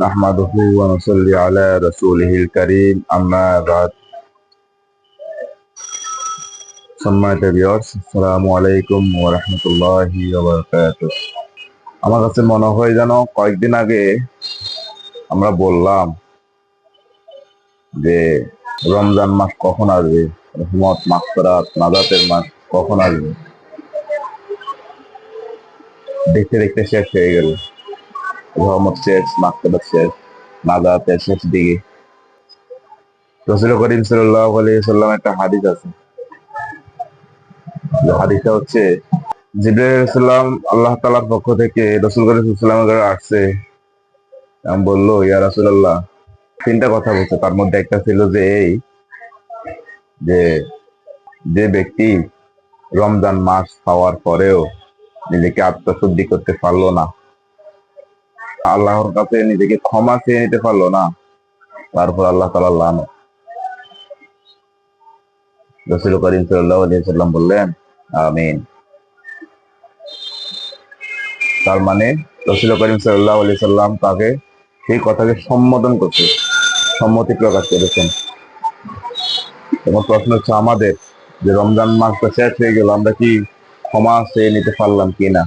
নাহমাদুহু ওয়া নুসাল্লি আলা রাসূলিহিল কারীম আম্মা বা'দ। সম্মানিত ভিউয়ার্স, আসসালামু আলাইকুম ওয়া রাহমাতুল্লাহি ওয়া বারাকাতুহু। আমার কাছে মনে হয় যেন কয়েকদিন আগে আমরা বললাম যে রমজান মাস কখন আসবে, রহমত, মাগফিরাত, নাজাতের মাস কখন আসবে। দেখতে দেখতে শেষ হয়ে গেল। রহমত শেষ, মাগফিরাত শেষ, নাজাতের শেষ দিকে। রাসূল করিম সাল্লাল্লাহু আলাইহি ওয়াসাল্লাম একটা হাদিস আছে। যে হাদিসটা হচ্ছে জিবরাইল আলাইহিস সালাম আল্লাহ তাআলার পক্ষ থেকে রাসূল করিম সাল্লাল্লাহু আলাইহি ওয়াসাল্লামের কাছে আসছে। বললো, ইয়া রাসূলুল্লাহ, তিনটা কথা বলছে। তার মধ্যে একটা ছিল যে এই যে যে ব্যক্তি রমজান মাস পাওয়ার পরেও নিজেকে আত্মশুদ্ধি করতে পারলো না, আল্লাহর কাছে নিজেকে ক্ষমা চেয়ে নিতে পারলো না, তারপর আল্লাহ তাআলা লানত। রাসূল করিম সাল্লাল্লাহু আলাইহি ওয়াসাল্লাম বললেন, আমিন। তার মানে রাসূল করিম সাল্লাল্লাহু আলাইহি ওয়াসাল্লাম তাকে সেই কথাকে সম্মোধন করতে সম্মতি প্রকাশ করেছেন। তোমার প্রশ্ন হচ্ছে আমাদের যে রমজান মাসটা শেষ হয়ে গেল, আমরা কি ক্ষমা চেয়ে নিতে পারলাম কিনা?